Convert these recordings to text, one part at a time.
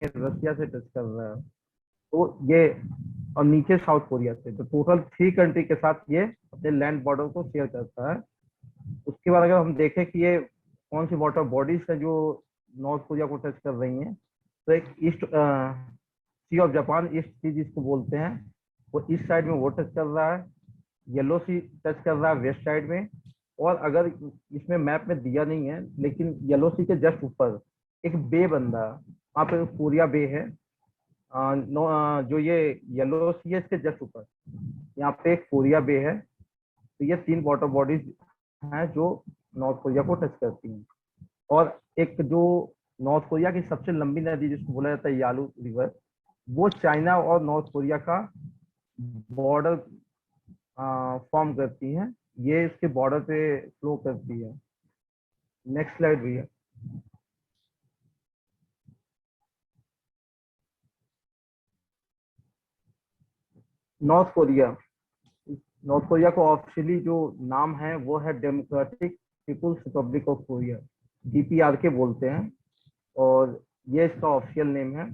रसिया से टच कर रहा है, तो ये, और नीचे साउथ कोरिया से, तो टोटल 3 कंट्री के साथ ये अपने लैंड बॉर्डर को शेयर करता है। उसके बाद अगर हम देखें कि ये कौन सी वाटर बॉडीज है जो नॉर्थ कोरिया को टच कर रही हैं, तो एक East Sea of Japan, East Sea जिसको बोलते हैं, वो ईस्ट साइड में वो टच कर रहा है। येलो सी टच कर रहा है वेस्ट साइड में। और अगर इसमें मैप में दिया नहीं है, लेकिन येलो सी के जस्ट ऊपर एक बे बन रहा है, वहाँ पे कोरिया बे है। जो ये येलो सी है इसके जस्ट ऊपर यहाँ पे एक कोरिया बे है। तो ये 3 वाटर बॉडीज हैं जो नॉर्थ कोरिया को टच करती हैं। और एक जो नॉर्थ कोरिया की सबसे लंबी नदी जिसको बोला जाता है यालू रिवर, वो चाइना और नॉर्थ कोरिया का बॉर्डर फॉर्म करती हैं। ये इसके बॉर्डर पे फ्लो करती है। नेक्स्ट स्लाइड भैया। नॉर्थ कोरिया, नॉर्थ कोरिया को ऑफिशियली जो नाम है वो है Democratic People's Republic of Korea, DPRK बोलते हैं। और ये इसका ऑफिशियल नेम है।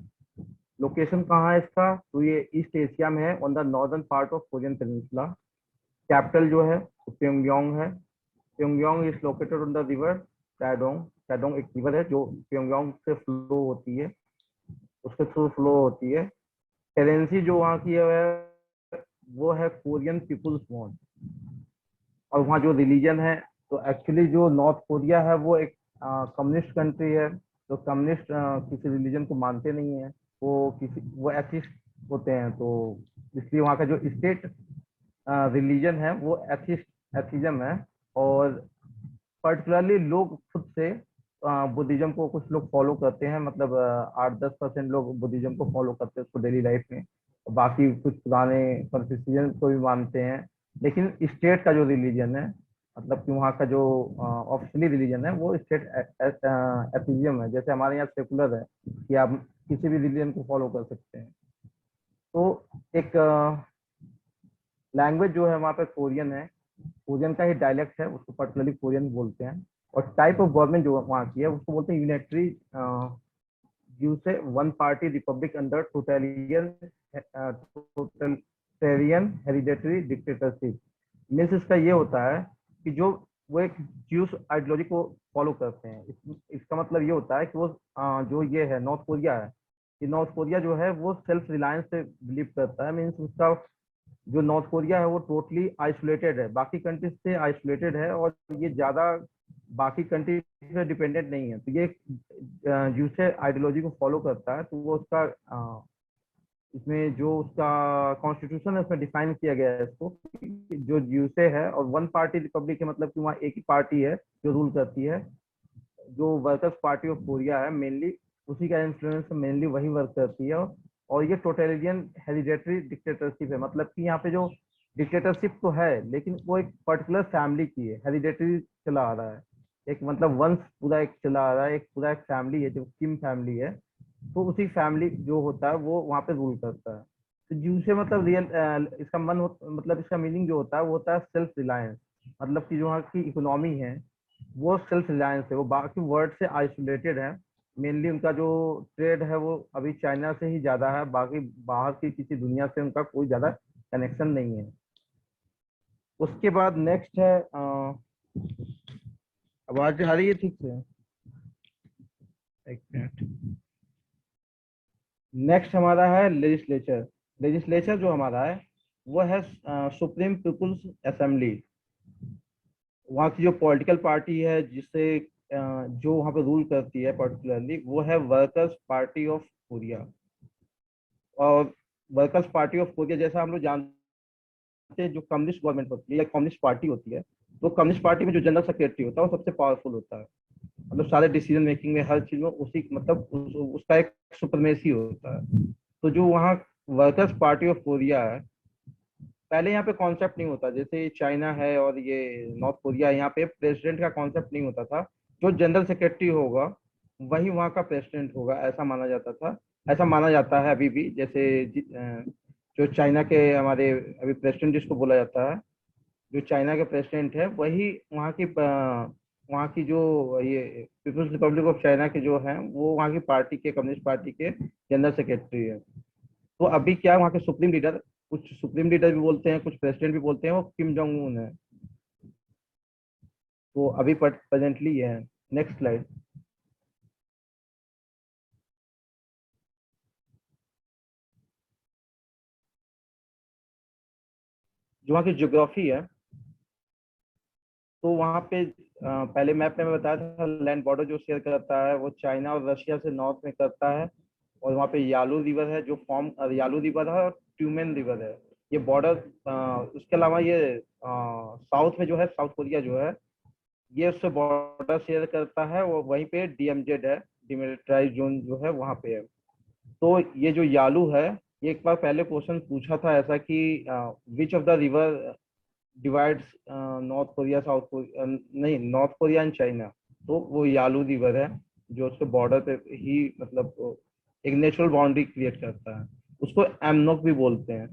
लोकेशन कहाँ है इसका, तो ये ईस्ट एशिया में है, on the northern part of Korean peninsula. Capital जो है वो प्योंगयांग है। Pyongyang is located on the river Taedong. Taedong एक रिवर है जो प्योंगयांग से फ्लो होती है, उसके थ्रू फ्लो होती है। करेंसी जो वहाँ की है वो है कोरियन पीपुल्स वॉन्ट। और वहाँ जो रिलीजन है, तो एक्चुअली जो नॉर्थ कोरिया है वो एक कम्युनिस्ट कंट्री है। तो कम्युनिस्ट किसी रिलीजन को मानते नहीं है, वो एथिस्ट होते हैं। तो इसलिए वहाँ का जो स्टेट रिलीजन है वो एथिज्म है। और पर्टिकुलरली लोग खुद से बुद्धिज्म को कुछ लोग फॉलो करते हैं, मतलब 8-10% लोग बुद्धिज्म को फॉलो करते हैं उसको डेली लाइफ में। बाकी कुछ पुराने कन्फ्यूशियन को भी मानते हैं। लेकिन स्टेट का जो रिलीजन है, मतलब कि वहाँ का जो ऑफिशियली रिलीजन है वो स्टेट एथिज्म है। जैसे हमारे यहाँ सेकुलर है कि आप किसी भी रिलीजन को फॉलो कर सकते हैं। तो एक लैंग्वेज जो है वहाँ पे कोरियन है, कोरियन का ही डायलेक्ट है, उसको पर्टिकुलरली कोरियन बोलते हैं। और टाइप ऑफ गवर्नमेंट जो वहाँ की है उसको बोलते हैं यूनिटरी व्यू से one party Republic under totalitarian hereditary dictatorship. Means इसका ये होता है कि जो वो एक ज्यूस आइडियोलॉजी को फॉलो करते हैं। इसका मतलब ये होता है कि वो जो ये है नॉर्थ कोरिया है, कि नॉर्थ कोरिया जो है वो सेल्फ रिलायंस से बिलीव करता है। मीन्स उसका जो नॉर्थ कोरिया है वो टोटली आइसोलेटेड है, बाकी कंट्रीज से आइसोलेटेड है, और ये ज्यादा बाकी कंट्री से डिपेंडेंट नहीं है। तो ये यूसे आइडियोलॉजी को फॉलो करता है। तो वो उसका इसमें जो उसका कॉन्स्टिट्यूशन है उसमें डिफाइन किया गया है इसको कि जो यूसे है, और वन पार्टी रिपब्लिक है, मतलब कि वहाँ एक ही पार्टी है जो रूल करती है। जो वर्कर्स पार्टी ऑफ कोरिया है मेनली, उसी का इन्फ्लुएंस मेनली वही वर्क करती है। और ये टोटलिटियन हेरिडेटरी डिक्टेटरशिप है, मतलब कि यहाँ पे जो डिक्टेटरशिप तो है लेकिन वो एक पर्टिकुलर फैमिली की है, हेरिडेटरी चला आ रहा है। एक मतलब वंश पूरा एक चला आ रहा है, एक पूरा एक फैमिली है जो किम फैमिली है। तो उसी फैमिली जो होता है वो वहाँ पे रूल करता है। तो जू से मतलब इसका मतलब इसका मीनिंग जो होता है वो होता है सेल्फ रिलायंस। मतलब कि जो वहाँ की इकोनॉमी है वो सेल्फ रिलायंस है, वो बाकी वर्ल्ड से आइसोलेटेड है। मेनली उनका जो ट्रेड है वो अभी चाइना से ही ज्यादा है, बाकी बाहर की किसी दुनिया से उनका कोई ज्यादा कनेक्शन नहीं है। उसके बाद नेक्स्ट है आवाज आ रही है ठीक से, एक मिनट। नेक्स्ट हमारा है लेजिस्लेचर। लेजिस्लेचर जो हमारा है वो है सुप्रीम पीपुल्स असेंबली। वहाँ की जो पॉलिटिकल पार्टी है जिससे जो वहाँ पे रूल करती है पर्टिकुलरली, वो है वर्कर्स पार्टी ऑफ कोरिया। और वर्कर्स पार्टी ऑफ कोरिया जैसा हम लोग जानते हैं, जो कम्युनिस्ट गवर्नमेंट होती है या कम्युनिस्ट पार्टी होती है, तो कम्युनिस्ट पार्टी में जो जनरल सेक्रेटरी होता है वो सबसे पावरफुल होता है। मतलब सारे डिसीजन मेकिंग में हर चीज में उसी मतलब उसका एक सुपरमेसी होता है। तो जो वहाँ वर्कर्स पार्टी ऑफ कोरिया है, पहले यहाँ पे कॉन्सेप्ट नहीं होता, जैसे चाइना है और ये नॉर्थ कोरिया है, यहाँ पे प्रेसिडेंट का कॉन्सेप्ट नहीं होता था। जो जनरल सेक्रेटरी होगा वही वहाँ का प्रेसिडेंट होगा, ऐसा माना जाता था। ऐसा माना जाता है अभी भी। जैसे जो चाइना के हमारे अभी प्रेसिडेंट जिसको बोला जाता है, जो चाइना के प्रेसिडेंट है वही वहाँ की वहाँ की जो ये पीपुल्स रिपब्लिक ऑफ चाइना के जो हैं वो वहाँ की पार्टी के, कम्युनिस्ट पार्टी के जनरल सेक्रेटरी है। तो अभी क्या है, वहाँ के सुप्रीम लीडर, कुछ सुप्रीम लीडर भी बोलते हैं, कुछ प्रेसिडेंट भी बोलते हैं, वो किम जोंग उन है। तो अभी प्रेजेंटली ये है। Next slide. जो वहाँ की ज्योग्राफी है, तो वहाँ पे पहले मैप में मैं बताया था, लैंड बॉर्डर जो शेयर करता है वो चाइना और रशिया से नॉर्थ में करता है। और वहाँ पे यालू रिवर है जो फॉर्म, यालू रिवर है और ट्यूमेन रिवर है, ये बॉर्डर। उसके अलावा ये साउथ में जो है, साउथ कोरिया जो है, ये उससे बॉर्डर शेयर करता है। वो वहीं पे डीएमजेड है, डिमिलिटराइज जोन जो है वहाँ पे है। तो ये जो यालू है, ये एक बार पहले क्वेश्चन पूछा था ऐसा कि which of the river divides north Korea, south Korea, नहीं, नॉर्थ कोरिया एंड चाइना। तो वो यालू रिवर है जो उसके बॉर्डर पे ही, मतलब एक नेचुरल बाउंड्री क्रिएट करता है। उसको एमनोक भी बोलते हैं।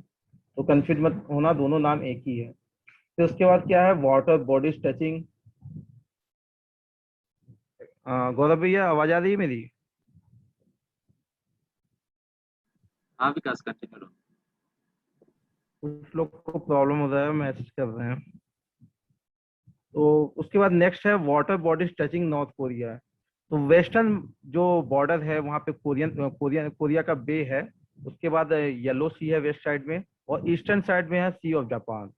तो कंफ्यूज मत होना, दोनों नाम एक ही है। फिर उसके बाद क्या है, वाटर बॉडीज टचिंग। गौरव भैया, आवाज आ रही है मेरी? हाँ विकास, कंटिन्यू करो। कुछ लोग को प्रॉब्लम हो रहा है, मैसेज कर रहे हैं। तो उसके बाद नेक्स्ट है water bodies touching north Korea. तो वेस्टर्न जो बॉर्डर है वहाँ पे कोरिया का बे है। उसके बाद येलो सी है वेस्ट साइड में, और ईस्टर्न साइड में है सी ऑफ जापान।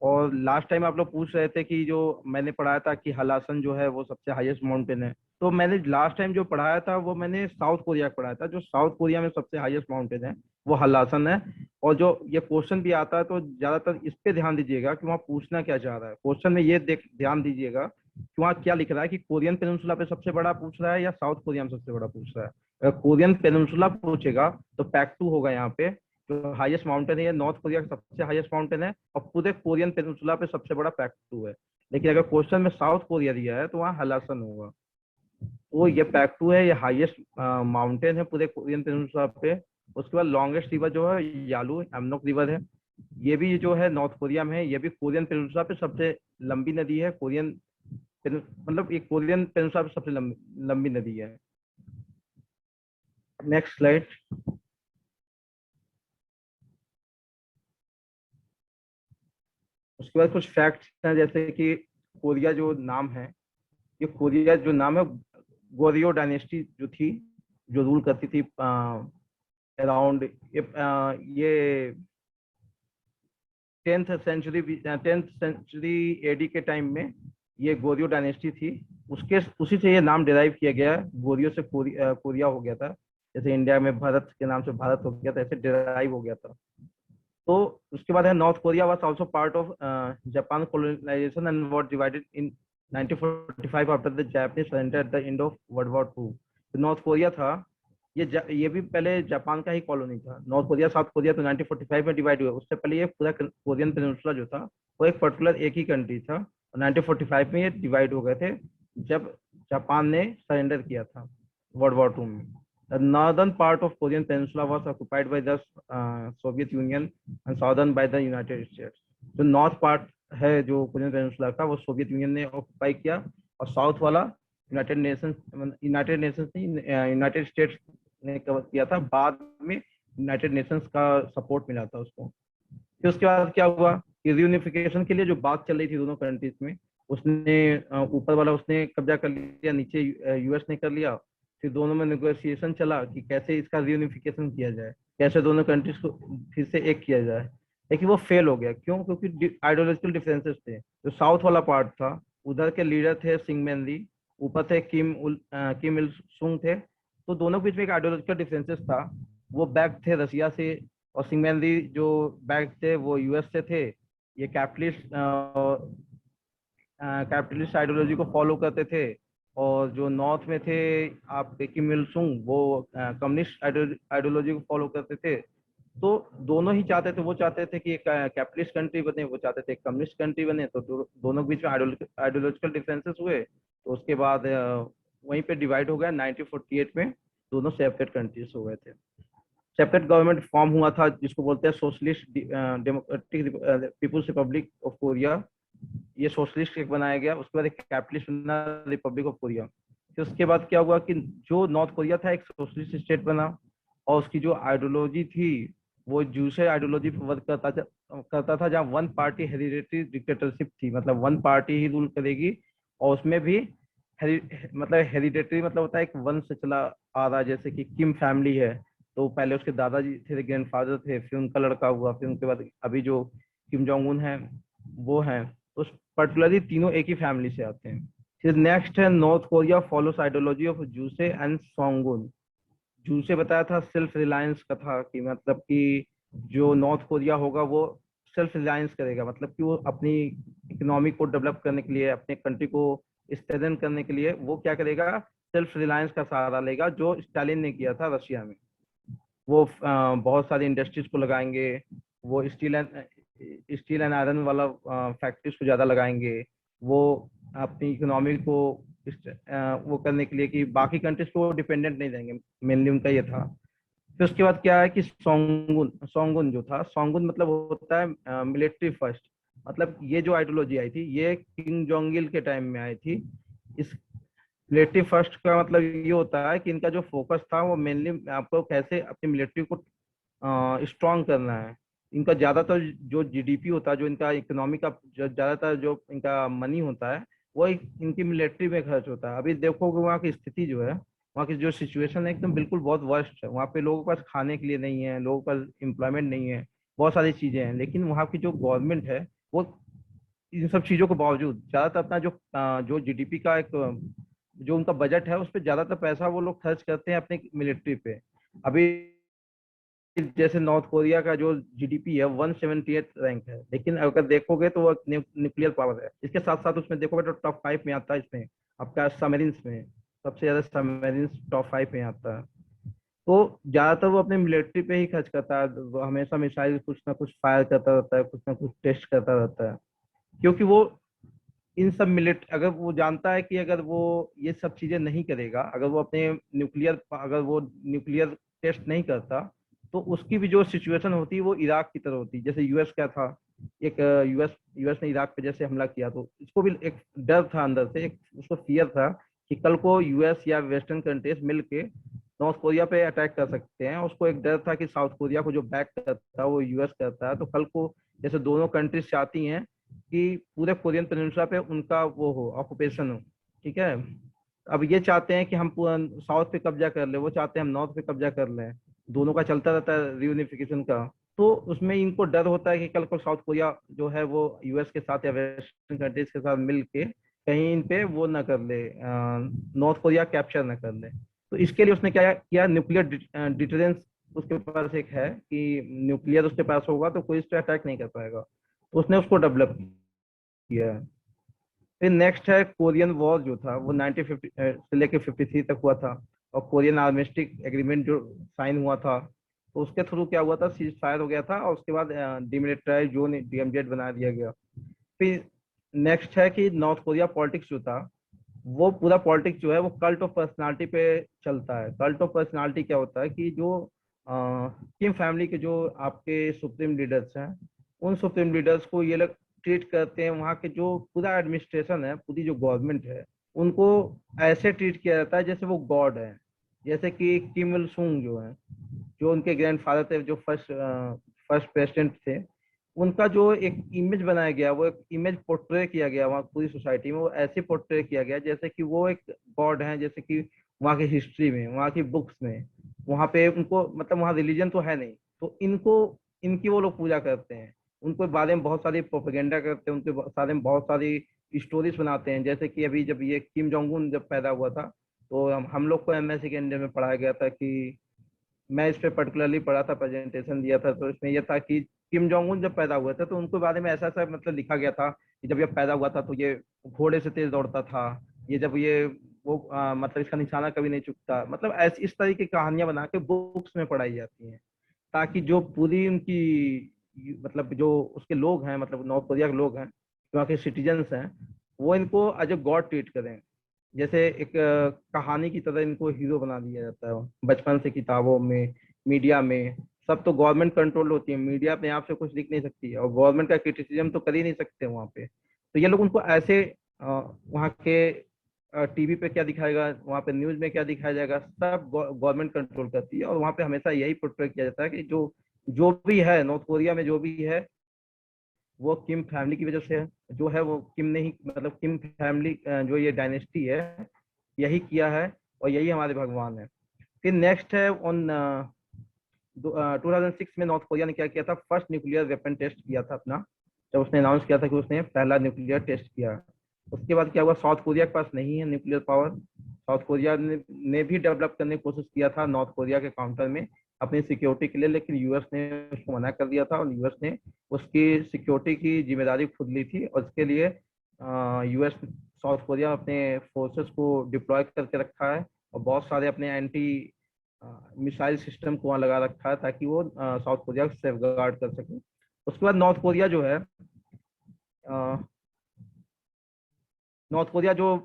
और लास्ट टाइम आप लोग पूछ रहे थे कि जो मैंने पढ़ाया था कि हलासन जो है वो सबसे हाईएस्ट माउंटेन है। तो मैंने लास्ट टाइम जो पढ़ाया था वो मैंने साउथ कोरिया का पढ़ाया था। जो साउथ कोरिया में सबसे हाईएस्ट माउंटेन है वो हलासन है। और जो ये क्वेश्चन भी आता है तो ज्यादातर इस पे ध्यान दीजिएगा कि वहाँ पूछना क्या चाह रहा है। क्वेश्चन में ये देख ध्यान दीजिएगा कि वहाँ क्या लिख रहा है, कि कोरियन पेनिनसुला पे सबसे बड़ा पूछ रहा है या साउथ कोरिया में सबसे बड़ा पूछ रहा है। अगर कोरियन पेनिनसुला पूछेगा तो पैक्टू होगा यहाँ पे। जो हाईएस्ट माउंटेन है ये नॉर्थ कोरिया का सबसे हाईएस्ट माउंटेन है, और पूरे कोरियन पेनिनसुला पे सबसे बड़ा पैक्टू है। लेकिन अगर क्वेश्चन में साउथ कोरिया दिया है तो वहाँ हलासन होगा। तो ये पैक्टू है, ये हाईएस्ट माउंटेन है पूरे कोरियन पेनिनसुला पे। उसके बाद लॉन्गेस्ट रिवर जो है यालू एमनोक रिवर है। ये भी जो है नॉर्थ कोरिया में है। ये भी कोरियन पेनिनसुला पे सबसे लंबी नदी है। मतलब ये कोरियन पेनिनसुला पे सबसे लंबी नदी है। Next slide. उसके बाद कुछ फैक्ट्स हैं, जैसे कि कोरिया जो नाम है, ये कोरिया जो नाम है, गोरियो डायनेस्टी जो थी, जो रूल करती थी अराउंड ये 10th सेंचुरी एडी के टाइम में ये गोरियो डायनेस्टी थी। उसके उसी से ये नाम डिराइव किया गया। गोरियो से कोरिया हो गया था। जैसे इंडिया में भारत के नाम से भारत हो गया था, ऐसे डिराइव हो गया था। तो उसके बाद है North Korea was also part of Japan colonization and was divided in 1945 after the Japanese surrender at the end of World War II। तो नॉर्थ कोरिया था, ये भी पहले जापान का ही कॉलोनी था। नॉर्थ कोरिया, साउथ कोरिया तो 1945 में divide हुआ। उससे पहले ये पूरा कोरियन पेनिनसुला जो था वो एक पर्टिकुलर एक ही कंट्री था, और 1945 में ये डिवाइड हो गए थे जब जापान ने सरेंडर किया था वर्ल्ड वॉर 2 में। The northern part of Korean Peninsula was occupied by the Soviet Union and southern by the United States। जो नॉर्थ पार्ट है जो कोरियन पेनिनसुला का, वो सोवियत यूनियन ने ऑक्युपाई किया, और साउथ वाला यूनाइटेड नेशंस नहीं, यूनाइटेड स्टेट्स ने कवर किया था। बाद में यूनाइटेड नेशंस का सपोर्ट मिला था उसको। फिर उसके बाद क्या हुआ कि रीयूनिफिकेशन के लिए जो बात चल रही थी दोनों कंट्रीज में, उसने ऊपर वाला उसने कब्जा कर लिया, नीचे यूएस ने कर लिया। फिर दोनों में नेगोशिएशन चला कि कैसे इसका रीयूनिफिकेशन किया जाए, कैसे दोनों कंट्रीज को फिर से एक किया जाए। लेकिन वो फेल हो गया। क्यों? क्योंकि आइडियोलॉजिकल डिफरेंसेस थे। जो साउथ वाला पार्ट था, उधर के लीडर थे सिंगमैनरी, ऊपर थे किम इल सुंग थे। तो दोनों के बीच में एक आइडियोलॉजिकल डिफरेंसेस था। वो बैक थे रसिया से, और सिंगमैनरी जो बैक थे वो यूएस से थे। ये कैपिटलिस्ट आइडियोलॉजी को फॉलो करते थे। और जो नॉर्थ में थे आप किम इल सुंग, वो कम्युनिस्ट आइडियोलॉजी को फॉलो करते थे। तो दोनों ही चाहते थे, वो चाहते थे कि एक कैपिटलिस्ट कंट्री बने, वो चाहते थे एक कम्युनिस्ट कंट्री बने। तो दोनों के बीच में आइडियोलॉजिकल डिफरेंसेस हुए। तो उसके बाद वहीं पे डिवाइड हो गया 1948 में। दोनों सेपरेट कंट्रीज हो गए थे। सेपरेट गवर्नमेंट फॉर्म हुआ था जिसको बोलते हैं Socialist Democratic People's Republic of Korea. ये सोशलिस्ट एक बनाया गया, उसके बाद एक कैपिटलिस्ट बना रिपब्लिक ऑफ कोरिया। फिर उसके बाद क्या हुआ कि जो नॉर्थ कोरिया था एक सोशलिस्ट स्टेट बना, और उसकी जो आइडियोलॉजी थी वो जूसे आइडियोलॉजी पर वर्क करता था, जहाँ वन पार्टी हेरिडेटरी डिक्टेटरशिप थी, मतलब वन पार्टी ही रूल करेगी। और उसमें भी मतलब हेरिडेटरी मतलब होता है एक वंश से चला आ रहा है, जैसे कि किम फैमिली है, तो पहले उसके दादाजी थे, ग्रैंडफादर थे, फिर उनका लड़का हुआ, फिर उनके बाद अभी जो किम जोंग उन है वो है। तो पर्टिकुलरली तीनों एक ही फैमिली से आते हैं। फिर नेक्स्ट है North Korea follows ideology of Juche and Songun. Juche बताया था सेल्फ रिलायंस का था, कि मतलब कि जो नॉर्थ कोरिया होगा वो सेल्फ रिलायंस करेगा, मतलब कि वो अपनी इकोनॉमी को डेवलप करने के लिए, अपने कंट्री को स्ट्रेंथन करने के लिए वो क्या करेगा, सेल्फ रिलायंस का सहारा लेगा, जो स्टालिन ने किया था रशिया में। वो बहुत सारी इंडस्ट्रीज को लगाएंगे, वो स्टील एंड आयरन वाला फैक्ट्रीज को ज्यादा लगाएंगे, वो अपनी इकोनॉमी को वो करने के लिए कि बाकी कंट्रीज को डिपेंडेंट नहीं रहेंगे, मेनली उनका ये था। फिर उसके बाद क्या है कि सोंगुन सोंगुन जो था, सोंगुन मतलब होता है मिलिट्री फर्स्ट। मतलब ये जो आइडियोलॉजी आई थी ये किंग जोंगिल के टाइम में आई थी। इस मिलिट्री फर्स्ट का मतलब ये होता है कि इनका जो फोकस था वो मेनली आपको कैसे अपनी मिलिट्री को स्ट्रॉन्ग करना है। इनका ज्यादातर जो जीडीपी होता है, जो इनका इकोनॉमी का ज्यादातर जो इनका मनी होता है, वो इनकी मिलिट्री में खर्च होता है। अभी देखोगे वहाँ की स्थिति जो है, वहाँ की जो सिचुएशन है एकदम बिल्कुल बहुत वर्स्ट है। वहाँ पे लोगों के पास खाने के लिए नहीं है, लोगों के पास एम्प्लॉयमेंट नहीं है, बहुत सारी चीजें हैं, लेकिन वहाँ की जो गवर्नमेंट है वो इन सब चीजों के बावजूद ज्यादातर अपना जो जीडीपी का एक जो उनका बजट है उस पर ज्यादातर पैसा वो लोग खर्च करते हैं अपने मिलिट्री पे। अभी जैसे नॉर्थ कोरिया का जो जीडीपी है 178 रैंक है, लेकिन अगर देखोगे तो वो न्यूक्लियर पावर है। इसके साथ साथ उसमें देखोगे तो टॉप 5 में आता है, इसमें आपका सबमरीन्स में सबसे ज्यादा सबमरीन्स टॉप 5 में आता है। तो ज्यादातर वो अपने मिलिट्री पे ही खर्च करता है, वो हमेशा मिसाइल कुछ ना कुछ फायर करता रहता है, कुछ ना कुछ टेस्ट करता रहता है, क्योंकि वो इन सब मिलिट अगर वो जानता है कि अगर वो ये सब चीजें नहीं करेगा, अगर वो अपने न्यूक्लियर टेस्ट नहीं करता, तो उसकी भी जो सिचुएशन होती है वो इराक की तरह होती है। जैसे यूएस क्या था, एक यूएस ने इराक पे जैसे हमला किया, तो इसको भी एक डर था अंदर से, एक उसको फियर था कि कल को यूएस या वेस्टर्न कंट्रीज मिलके नॉर्थ कोरिया पे अटैक कर सकते हैं। उसको एक डर था कि साउथ कोरिया को जो बैक करता है वो यूएस करता है, तो कल को जैसे दोनों कंट्रीज चाहती हैं कि पूरे कोरियन पेनिनसुला पे उनका वो हो, ऑक्यूपेशन हो, ठीक है। अब ये चाहते हैं कि हम पूरा साउथ पे कब्जा कर ले, वो चाहते हैं हम नॉर्थ पे कब्जा कर लें। दोनों का चलता रहता है रियूनिफिकेशन का। तो उसमें इनको डर होता है कि कल को साउथ कोरिया जो है वो यूएस के साथ या वेस्टर्न कंट्रीज के साथ मिल के कहीं इन पे वो ना कर ले, नॉर्थ कोरिया कैप्चर ना कर ले। तो इसके लिए उसने क्या किया, न्यूक्लियर डिटरेंस उसके पास एक है कि न्यूक्लियर उसके पास होगा तो कोई इस पर अटैक नहीं कर पाएगा, तो उसने उसको डेवलप किया है। फिर नेक्स्ट है कोरियन वॉर जो था, वो 1950 से लेके 53 तक हुआ था। और कोरियन आर्मिस्टिक एग्रीमेंट जो साइन हुआ था, तो उसके थ्रू क्या हुआ था, सीज फायर हो गया था, और उसके बाद डिमिलिटराइज जोन डीएमजेड बना दिया गया। फिर नेक्स्ट है कि नॉर्थ कोरिया पॉलिटिक्स जो था, वो पूरा पॉलिटिक्स जो है वो कल्ट ऑफ पर्सनालिटी पे चलता है। कल्ट ऑफ पर्सनालिटी क्या होता है कि जो किम फैमिली के जो आपके सुप्रीम लीडर्स हैं, उन सुप्रीम लीडर्स को ये लोग ट्रीट करते हैं, वहाँ के जो पूरा एडमिनिस्ट्रेशन है, पूरी जो गवर्नमेंट है, उनको ऐसे ट्रीट किया जाता है जैसे वो गॉड है। जैसे कि किम इल सुंग जो है, जो उनके ग्रैंडफादर थे, जो फर्स्ट प्रेसिडेंट थे, उनका जो एक इमेज बनाया गया, वो एक इमेज पोर्ट्रे किया गया वहाँ पूरी सोसाइटी में, वो ऐसे पोर्ट्रे किया गया जैसे कि वो एक गॉड है। जैसे कि वहाँ की हिस्ट्री में, वहाँ की बुक्स में, वहाँ पे उनको मतलब वहाँ रिलीजन तो है नहीं, तो इनको इनकी वो लोग पूजा करते हैं, उनको बारे में बहुत सारी प्रोपेगेंडा करते हैं, उनके बारे में बहुत सारी स्टोरीज बनाते हैं। जैसे कि अभी जब ये किम जोंग उन जब पैदा हुआ था, तो हम लोग को एमएससी के अंडर में पढ़ाया गया था कि मैं इस पे पर्टिकुलरली पढ़ा था, प्रेजेंटेशन दिया था, तो इसमें यह था कि किम जोंग उन जब पैदा हुए थे तो उनके बारे में ऐसा ऐसा मतलब लिखा गया था कि जब ये पैदा हुआ था तो ये घोड़े से तेज दौड़ता था, ये जब ये वो मतलब इसका निशाना कभी नहीं चुकता, मतलब ऐसी इस तरह की कहानियां बना के बुक्स में पढ़ाई जाती हैं, ताकि जो पूरी उनकी मतलब जो उसके लोग हैं, मतलब नॉर्थ कोरिया के लोग हैं, वहाँ के सिटीजन्स हैं, वो इनको एज ए गॉड ट्रीट करें। जैसे एक कहानी की तरह इनको हीरो बना दिया जाता है बचपन से, किताबों में, मीडिया में। सब तो गवर्नमेंट कंट्रोल होती है, मीडिया अपने आप से कुछ लिख नहीं सकती है, और गवर्नमेंट का क्रिटिसिज्म तो कर ही नहीं सकते वहाँ पे। तो ये लोग उनको ऐसे वहाँ के टीवी पे क्या दिखाएगा, वहाँ पे न्यूज में क्या दिखाया जाएगा, सब गवर्नमेंट कंट्रोल करती है। और वहाँ पे हमेशा यही पोर्ट्रे किया जाता है कि जो जो भी है नॉर्थ कोरिया में, जो भी है वो किम फैमिली की वजह से है। जो है वो किम नहीं, मतलब किम फैमिली जो ये डायनेस्टी है यही किया है, और यही हमारे भगवान है। फिर नेक्स्ट है ऑन 2006 में नॉर्थ कोरिया ने क्या किया था, फर्स्ट न्यूक्लियर वेपन टेस्ट किया था अपना, जब उसने अनाउंस किया था कि उसने पहला न्यूक्लियर टेस्ट किया। उसके बाद क्या हुआ, साउथ कोरिया के पास नहीं है न्यूक्लियर पावर। साउथ कोरिया ने भी डेवलप करने की कोशिश किया था नॉर्थ कोरिया के काउंटर में अपनी सिक्योरिटी के लिए, लेकिन यूएस ने उसको मना कर दिया था, और यूएस ने उसकी सिक्योरिटी की जिम्मेदारी खुद ली थी। और इसके लिए यूएस साउथ कोरिया अपने फोर्सेस को डिप्लॉय करके रखा है, और बहुत सारे अपने एंटी मिसाइल सिस्टम को वहाँ लगा रखा है ताकि वो साउथ कोरिया को सेफ गार्ड कर सके। उसके बाद नॉर्थ कोरिया जो है, नॉर्थ कोरिया जो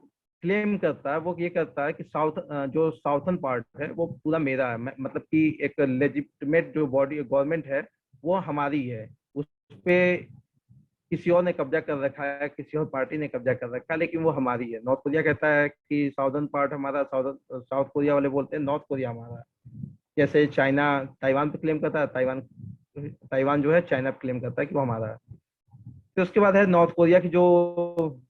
क्लेम करता है वो ये करता है कि जो साउथर्न पार्ट है वो पूरा मेरा है, मतलब कि एक लेजिटिमेट जो बॉडी गवर्नमेंट है वो हमारी है, उस पे किसी और ने कब्जा कर रखा है, किसी और पार्टी ने कब्जा कर रखा है, लेकिन वो हमारी है। नॉर्थ कोरिया कहता है कि साउदर्न पार्ट हमारा, साउथ कोरिया वाले बोलते हैं नॉर्थ कोरिया हमारा है। जैसे चाइना ताइवान पे क्लेम करता है, ताइवान जो है चाइना पे क्लेम करता है कि वो हमारा है। फिर उसके बाद है नॉर्थ कोरिया की जो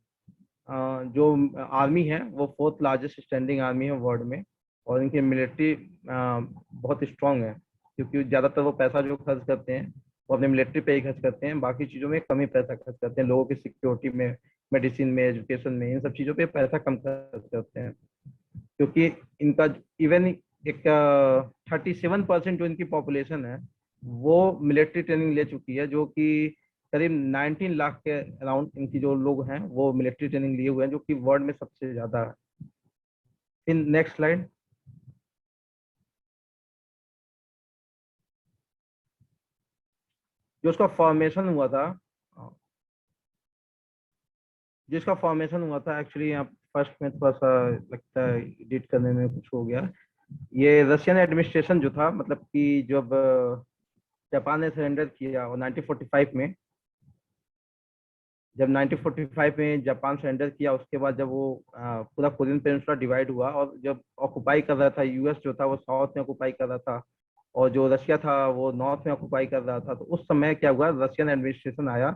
आर्मी है वो फोर्थ लार्जेस्ट स्टैंडिंग आर्मी है वर्ल्ड में, और इनकी मिलिट्री बहुत स्ट्रांग है, क्योंकि ज़्यादातर वो पैसा जो खर्च करते हैं वो अपने मिलिट्री पे ही खर्च करते हैं, बाकी चीज़ों में कम ही पैसा खर्च करते हैं, लोगों की सिक्योरिटी में, मेडिसिन में, एजुकेशन में, इन सब चीज़ों पे पैसा कम खर्च करते हैं। क्योंकि इनका इवन एक 37% जो इनकी पॉपुलेशन है वो मिलिट्री ट्रेनिंग ले चुकी है, जो कि करीब 19 लाख के अराउंड इनकी जो लोग हैं वो मिलिट्री ट्रेनिंग लिए हुए हैं, जो कि वर्ल्ड में सबसे ज्यादा है। In next slide. जो उसका फॉर्मेशन हुआ था, जिसका फॉर्मेशन हुआ था एक्चुअली यहाँ फर्स्ट में थोड़ा सा लगता है एडिट करने में कुछ हो गया। ये रशियन एडमिनिस्ट्रेशन जो था, मतलब कि जब जापान ने सरेंडर किया और 1945 में, जब 1945 में जापान सरेंडर किया, उसके बाद जब वो पूरा कोरियन पेनिनसुला डिवाइड हुआ, और जब ऑक्युपाई कर रहा था यूएस जो था वो साउथ में ऑक्युपाई कर रहा था, और जो रशिया था वो नॉर्थ में ऑक्युपाई कर रहा था, तो उस समय क्या हुआ, रशियन एडमिनिस्ट्रेशन आया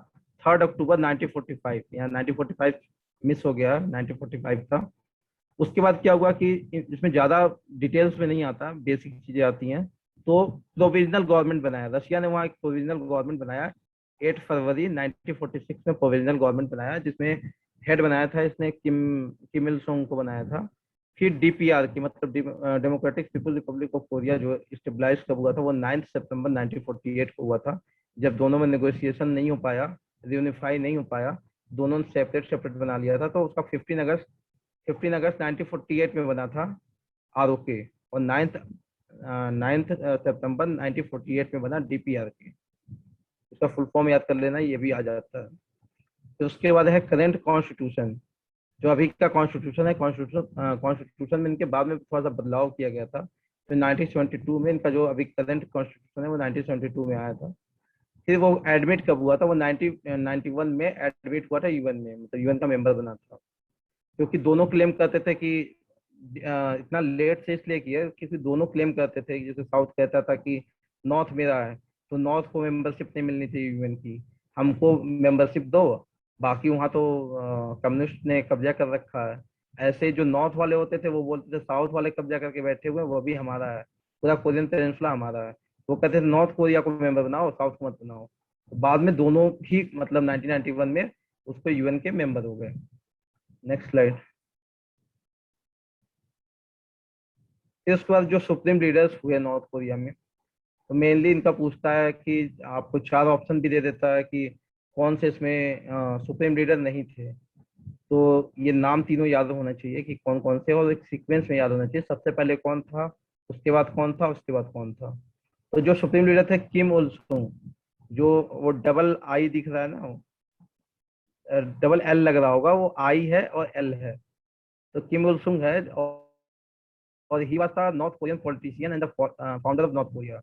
3 अक्टूबर 1945। यहाँ 1945 मिस हो गया, 1945 था। उसके बाद क्या हुआ कि इसमें ज्यादा डिटेल्स में नहीं आता, बेसिक चीजें आती हैं। तो प्रोविजनल गवर्नमेंट बनाया रशिया ने, वहाँ एक प्रोविजनल गवर्नमेंट बनाया 8 फरवरी 1946 में प्रोविजनल गवर्नमेंट बनाया, जिसमें हेड बनाया था इसने किम इल सुंग को बनाया था। फिर डीपीआर की मतलब democratic people Republic of Korea जो स्टेबलाइज कब हुआ था, वो 9 सितंबर 1948 को हुआ था, जब दोनों में नेगोशिएशन नहीं हो पाया, रियूनिफाई नहीं हो पाया, दोनों ने सेपरेट सेपरेट बना लिया था। तो उसका 15 अगस्त 1948 में बना था आरओके, और 9 सितंबर 1948 में बना डीपीआर के। इसका फुल फॉर्म याद कर लेना, ये भी आ जाता है। फिर उसके बाद है करेंट कॉन्स्टिट्यूशन, जो अभी का कॉन्स्टिट्यूशन है। कॉन्स्टिट्यूशन में इनके बाद में थोड़ा सा बदलाव किया गया था। तो 1972 में इनका जो अभी करंट कॉन्स्टिट्यूशन है वो 1972 में आया था। फिर वो एडमिट कब हुआ था, वो 1991 में एडमिट हुआ था यूएन में, मतलब यूएन का मेंबर बना था। क्योंकि दोनों क्लेम करते थे कि इतना लेट से इसलिए किया क्योंकि दोनों क्लेम करते थे, जैसे साउथ कहता था कि नॉर्थ मेरा है, तो नॉर्थ को मेंबरशिप नहीं मिलनी चाहिए यूएन की, हमको मेंबरशिप दो, बाकी वहाँ तो कम्युनिस्ट ने कब्जा कर रखा है। ऐसे जो नॉर्थ वाले होते थे वो बोलते थे साउथ वाले कब्जा करके बैठे हुए हैं, वो भी हमारा है, पूरा कोरियन पेनिनसुला हमारा है। वो कहते थे नॉर्थ कोरिया को मेंबर बनाओ, साउथ को मत बनाओ। तो बाद में दोनों ही मतलब 1991 में उसको यूएन के मेंबर हो गए। Next slide. फिर उसके बाद जो सुप्रीम लीडर्स हुए नॉर्थ कोरिया में, तो मेनली इनका पूछता है कि आपको 4 ऑप्शन भी दे देता है कि कौन से इसमें सुप्रीम लीडर नहीं थे। तो ये नाम तीनों याद होना चाहिए कि कौन कौन से, और एक सीक्वेंस में याद होना चाहिए, सबसे पहले कौन था, उसके बाद कौन था, उसके बाद कौन था। तो जो सुप्रीम लीडर थे किम उल सुंग, जो वो डबल आई दिख रहा है ना, डबल एल लग रहा होगा, वो आई है और एल है। तो किम उल सुंग है, और he was a North Korean politician and the founder of North Korea,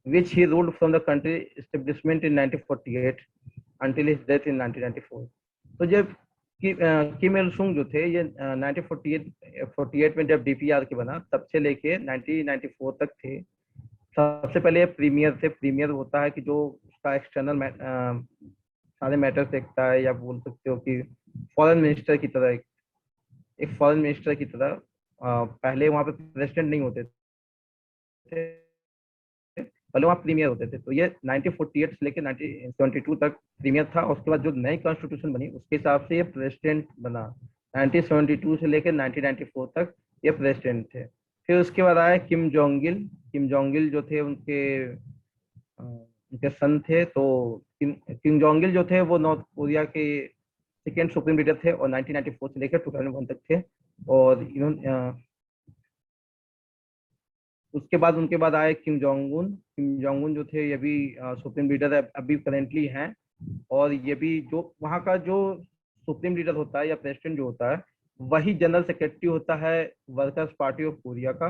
which he ruled from the country establishment in 1948 until his death in 1994. तो जब किम इल सुंग जो थे ये 1948 में जब डीपीआर के बना तब से लेके 1994 तक थे। सबसे पहले प्रीमियर थे। प्रीमियर होता है कि जो उसका एक्सटर्नल सारे मैटर देखता है, या बोल सकते हो कि फॉरेन मिनिस्टर की तरह, एक फॉरेन मिनिस्टर की तरह। पहले वहाँ पे प्रेसिडेंट नहीं होते थे, पहले वहाँ प्रीमियर होते थे। तो ये 1948 से लेकर 1972 तक प्रीमियर था, और उसके बाद जो नई कॉन्स्टिट्यूशन बनी उसके हिसाब से ये प्रेसिडेंट बना। 1972 से लेकर 1994 तक ये प्रेसिडेंट थे। फिर उसके बाद आए Kim Jong Il. Kim Jong Il जो थे उनके सन थे। तो किम जोंग इल जो थे वो नॉर्थ कोरिया के सेकेंड सुप्रीम लीडर थे, और 1994 से लेकर 2001 तक थे। और उसके बाद उनके बाद आए Kim Jong Un. Kim Jong Un जो थे ये भी सुप्रीम लीडर अभी करेंटली हैं। और ये भी जो वहाँ का जो सुप्रीम लीडर होता है या प्रेसिडेंट जो होता है, वही जनरल सेक्रेटरी होता है वर्कर्स पार्टी ऑफ कोरिया का।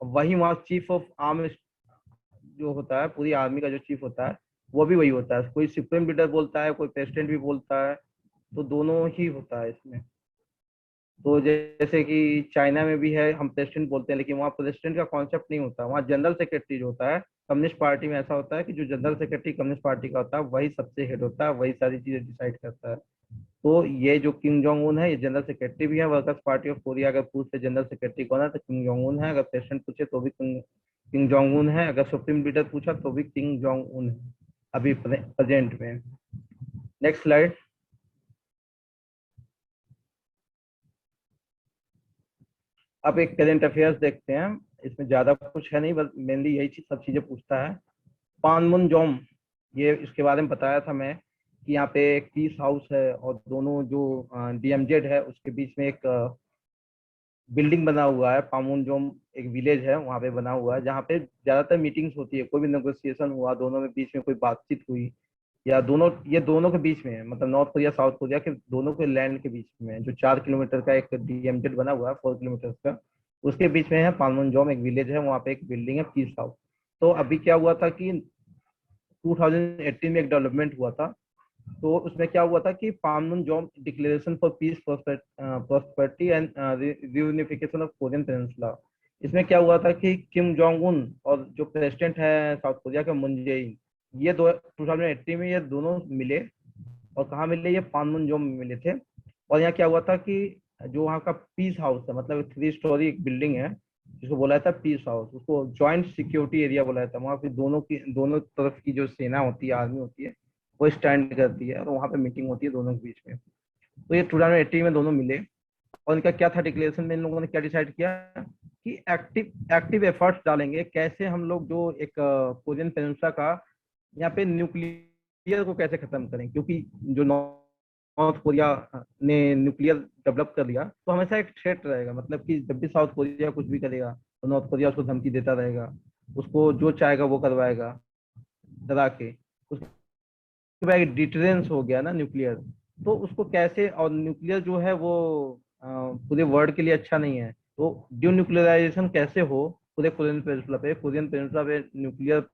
वही वहाँ चीफ ऑफ आर्म जो होता है, पूरी आर्मी का जो चीफ होता है वो भी वही होता है। कोई सुप्रीम लीडर बोलता है, कोई प्रेसिडेंट भी बोलता है, तो दोनों ही होता है इसमें। तो जैसे कि चाइना में भी है, हम प्रेसिडेंट बोलते हैं, लेकिन वहाँ प्रेसिडेंट का कॉन्सेप्ट नहीं होता। वहाँ जनरल सेक्रेटरी जो होता है, कम्युनिस्ट पार्टी में ऐसा होता है कि जो जनरल सेक्रेटरी कम्युनिस्ट पार्टी का होता है वही सबसे हेड होता है, वही सारी चीजें डिसाइड करता है। तो ये जो किम जोंग उन है ये जनरल सेक्रेटरी भी है वर्कर्स पार्टी ऑफ कोरिया। अगर पूछे जनरल सेक्रेटरी कौन है तो किम जोंग उन है। अगर प्रेसिडेंट पूछे तो भी किम जोंग उन है। अगर सुप्रीम लीडर पूछा तो भी किम जोंग उन है अभी प्रेजेंट में। Next slide. अब एक करेंट अफेयर्स देखते हैं। इसमें ज्यादा कुछ है नहीं, बस मेनली यही चीज सब चीजें पूछता है। पानमुनजोम, ये इसके बारे में बताया था मैं कि यहाँ पे एक पीस हाउस है, और दोनों जो डीएमजेड है उसके बीच में एक बिल्डिंग बना हुआ है। पामुनजोम एक विलेज है, वहाँ पे बना हुआ है, जहाँ पे ज्यादातर मीटिंग्स होती है। कोई भी नेगोशिएशन हुआ, दोनों में बीच में कोई बातचीत हुई, या दोनों, ये दोनों के बीच में है, मतलब नॉर्थ कोरिया साउथ कोरिया के दोनों के लैंड के बीच में है, जो 4 किलोमीटर का एक डीएमजेड बना हुआ है, 4 किलोमीटर का, उसके बीच में है पानमुनजोम एक विलेज है। वहाँ पे एक बिल्डिंग है पीस हाउस। तो अभी क्या हुआ था कि 2018 में एक डेवलपमेंट हुआ था। तो उसमें क्या हुआ था कि Panmunjom declaration for peace, prosperity and reunification of Korean peninsula. इसमें क्या हुआ था कि किम जोंग उन और जो प्रेसिडेंट है साउथ कोरिया के मून जे इन, ये 2018 में ये दोनों मिले। और कहाँ मिले? ये पानमुनजोम में मिले थे। और यहाँ क्या हुआ था कि जो वहाँ का पीस हाउस है, मतलब 3 स्टोरी एक बिल्डिंग है जिसको बोला था पीस हाउस, उसको जॉइंट सिक्योरिटी एरिया बोला जाता है। वहाँ पे दोनों तरफ की जो सेना होती है, आर्मी होती है, वो स्टैंड करती है, और वहाँ पे मीटिंग होती है दोनों के बीच में। तो ये 2018 में दोनों मिले। और इनका क्या था डिक्लेरेशन में, इन लोगों ने क्या डिसाइड किया कि एक्टिव एक्टिव एफर्ट्स डालेंगे, कैसे हम लोग जो एक कोरियन पेनिनसुला का यहाँ पे न्यूक्लियर को कैसे खत्म करें। क्योंकि जो नॉर्थ कोरिया ने न्यूक्लियर डेवलप कर लिया तो हमेशा एक थ्रेट रहेगा, मतलब कि जब भी साउथ कोरिया कुछ भी करेगा तो नॉर्थ कोरिया उसको धमकी देता रहेगा, उसको जो चाहेगा वो करवाएगा डरा के। उसके बाद डिटरेंस हो गया ना न्यूक्लियर। तो उसको कैसे, और न्यूक्लियर जो है वो पूरे वर्ल्ड के लिए अच्छा नहीं है। तो ड्यू न्यूक्लियराइजेशन कैसे हो पूरे कोरियन पेनिनसुला पे न्यूक्लियर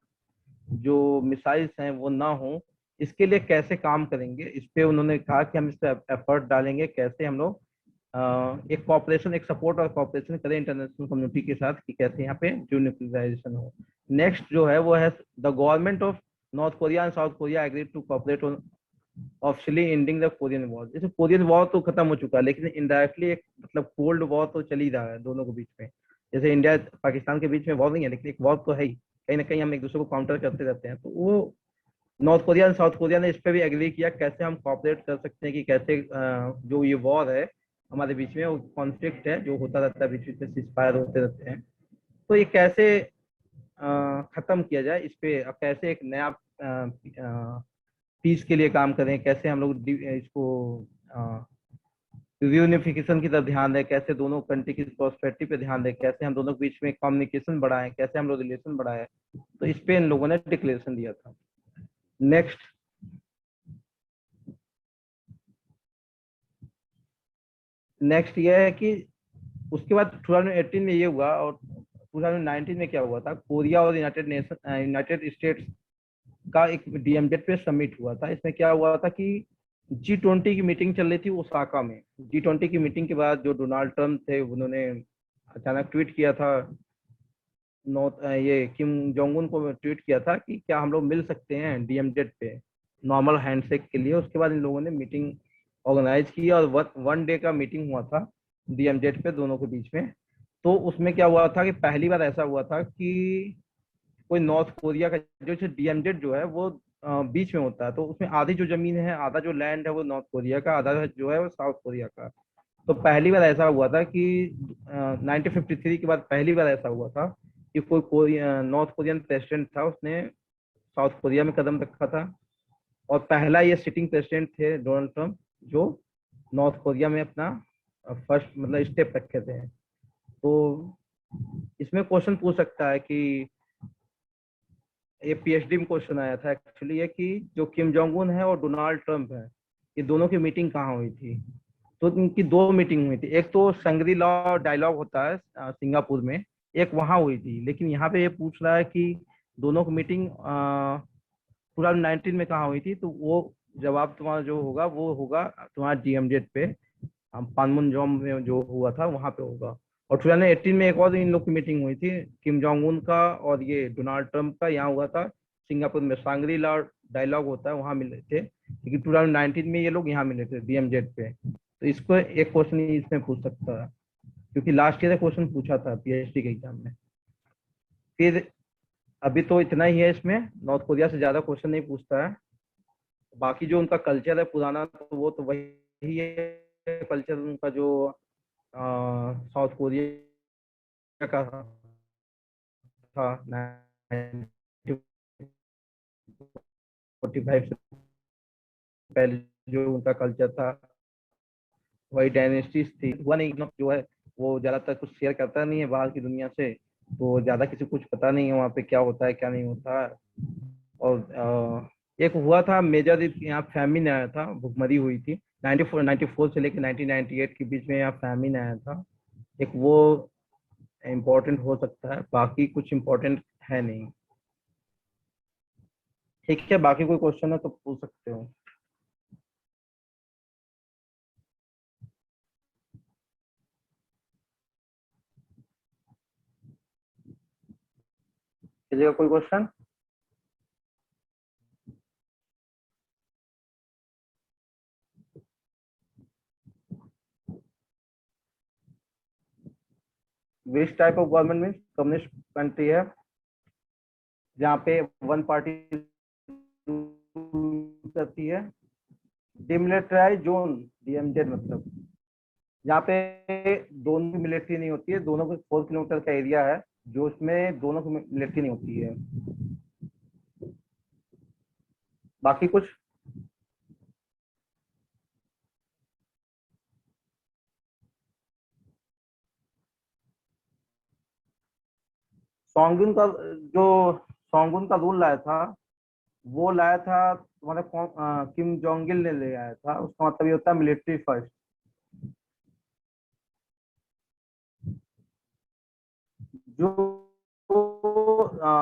जो मिसाइल्स हैं वो ना हो, इसके लिए कैसे काम करेंगे, इस पे उन्होंने कहा कि हम इस पे एफर्ट डालेंगे, कैसे हम लोग एक कॉपरेशन, एक सपोर्ट और कॉपरेशन करें इंटरनेशनल कम्युनिटी के साथ, कि कैसे यहाँ पे न्यूक्लियराइजेशन हो। नेक्स्ट जो है वो है the government of North Korea and South Korea agreed to cooperate on officially ending the Korean war. जैसे कोरियन वॉर तो खत्म हो चुका है, लेकिन इनडायरेक्टली एक मतलब कोल्ड वॉर तो चल ही रहा है दोनों के बीच में। जैसे इंडिया पाकिस्तान के बीच में वॉर नहीं है, लेकिन एक वॉर तो है ही, कहीं ना कहीं हम एक दूसरे को काउंटर करते रहते हैं। तो वो नॉर्थ कोरिया और साउथ कोरिया ने इस पे भी एग्री किया कैसे हम कॉपरेट कर सकते हैं, कि कैसे जो ये वॉर है हमारे बीच में, वो कॉन्फ्लिक्ट है जो होता रहता है बीच बीच में, सीजफायर होते रहते हैं, तो ये कैसे खत्म किया जाए, इस पे कैसे एक नया पीस के लिए काम करें, कैसे हम लोग इसको यूनिफिकेशन की तरफ ध्यान दें, कैसे दोनों कंट्री की प्रॉस्पेरिटी पे ध्यान दें, कैसे हम दोनों के बीच में कम्युनिकेशन बढ़ाएं, कैसे हम लोग रिलेशन बढ़ाएं। तो इस पे इन लोगों ने डिक्लेरेशन दिया था। नेक्स्ट। नेक्स्ट ये है कि उसके बाद 2018 में ये हुआ, और 2019 में क्या हुआ था, कोरिया और यूनाइटेड स्टेट्स का एक डीएमजेड पे समिट हुआ था। इसमें क्या हुआ था कि G20 की मीटिंग चल रही थी ओसाका में। G20 की मीटिंग के बाद जो डोनाल्ड ट्रम्प थे उन्होंने अचानक ट्वीट किया था, ये किम जोंग उन को ट्वीट किया था कि क्या हम लोग मिल सकते हैं डीएमजेड पे नॉर्मल हैंडशेक के लिए। उसके बाद इन लोगों ने मीटिंग ऑर्गेनाइज की और वन डे का मीटिंग हुआ था डीएमजेड पे दोनों के बीच में। तो उसमें क्या हुआ था कि पहली बार ऐसा हुआ था कि कोई नॉर्थ कोरिया का जो डीएमजेड जो है वो बीच में होता है, तो उसमें आधी जो जमीन है, आधा जो लैंड है वो नॉर्थ कोरिया का, आधा जो है वो साउथ कोरिया का। तो पहली बार ऐसा हुआ था कि 1953 के बाद पहली बार ऐसा हुआ था कि कोई नॉर्थ कोरियन प्रेसिडेंट था, उसने साउथ कोरिया में कदम रखा था। और पहला ये सिटिंग प्रेसिडेंट थे डोनाल्ड ट्रम्प जो नॉर्थ कोरिया में अपना फर्स्ट मतलब स्टेप रखे थे। तो इसमें क्वेश्चन पूछ सकता है कि ये पीएचडी में क्वेश्चन आया था एक्चुअली, ये कि जो किम जोंग उन है और डोनाल्ड ट्रम्प है, ये दोनों की मीटिंग कहाँ हुई थी। तो इनकी दो मीटिंग हुई थी, एक तो शंग्री लॉ डायलॉग होता है सिंगापुर में, एक वहां हुई थी। लेकिन यहाँ पे ये पूछ रहा है कि दोनों की मीटिंग 2019 में कहाँ हुई थी, तो वो जवाब तुम्हारा जो होगा वो होगा तुम्हारा डीएमजेड पे, पानमुनजोम में जो हुआ था वहां पे होगा। और 2018 में एक और इन लोग की मीटिंग हुई थी किम जोंग उन का और ये डोनाल्ड ट्रम्प का, यहाँ हुआ था सिंगापुर में, सांग्री ला डायलॉग होता है वहां मिले थे। लेकिन 2019 में ये लोग यहाँ मिले थे डीएमजेड पे। तो इसको एक क्वेश्चन इसमें पूछ सकता है, क्योंकि लास्ट ईयर क्वेश्चन पूछा था पीएचडी के एग्जाम में। फिर अभी तो इतना ही है इसमें, नॉर्थ कोरिया से ज्यादा क्वेश्चन नहीं पूछता है। बाकी जो उनका कल्चर है पुराना, तो वो तो वही है कल्चर उनका जो साउथ कोरिया का था 1945 से पहले जो उनका कल्चर था, वही डायनेस्टीज थी। हुआ नहीं जो है वो ज्यादातर कुछ शेयर करता नहीं है बाहर की दुनिया से, तो ज्यादा किसी को कुछ पता नहीं है वहाँ पे क्या होता है क्या नहीं होता है। और एक हुआ था मेजर, यहाँ फैमिन आया था, भुखमरी हुई थी 94 से लेकर 1998 के बीच में, यहाँ फैमिन आया था। एक वो इम्पोर्टेंट हो सकता है, बाकी कुछ इम्पोर्टेंट है नहीं। ठीक है, बाकी कोई क्वेश्चन है तो पूछ सकते हो। चलिएगा, कोई question. Which type of government means communist country है जहाँ पे वन पार्टी करती है। डिमिलिटराइज जोन, डीएमजेड मतलब जहाँ पे दोनों की मिलिट्री नहीं होती है, दोनों को 4 किलोमीटर का एरिया है जो उसमें दोनों की मिलिट्री नहीं होती है। बाकी कुछ। सॉन्गुन का जो सॉन्गुन का रूल लाया था, वो लाया था तुम्हारे किम जोंग इल ने ले आया था। उसका मतलब ये होता है मिलिट्री फर्स्ट। जो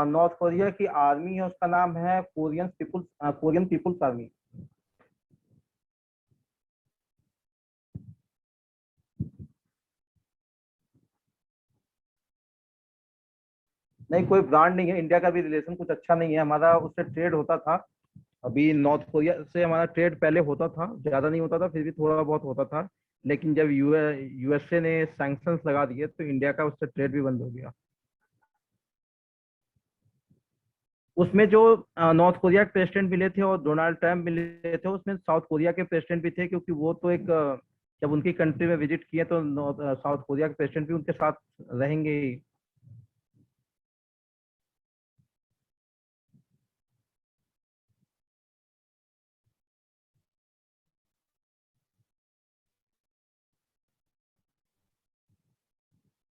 नॉर्थ कोरिया की आर्मी है उसका नाम है कोरियन पीपुल्स आर्मी। नहीं, कोई ब्रांड नहीं है, इंडिया का भी रिलेशन कुछ अच्छा नहीं है हमारा, उससे ट्रेड होता था। अभी नॉर्थ कोरिया से हमारा ट्रेड पहले होता था, ज्यादा नहीं होता था, फिर भी थोड़ा बहुत होता था। लेकिन जब यूएसए ने सैंक्शंस लगा दिए तो इंडिया का उससे ट्रेड भी बंद हो गया। उसमें जो नॉर्थ कोरिया के प्रेसिडेंट मिले थे और डोनाल्ड ट्रम्प मिले थे, उसमें साउथ कोरिया के प्रेसिडेंट भी थे, क्योंकि वो तो जब उनकी कंट्री में विजिट किए तो साउथ कोरिया के प्रेसिडेंट भी उनके साथ रहेंगे ही।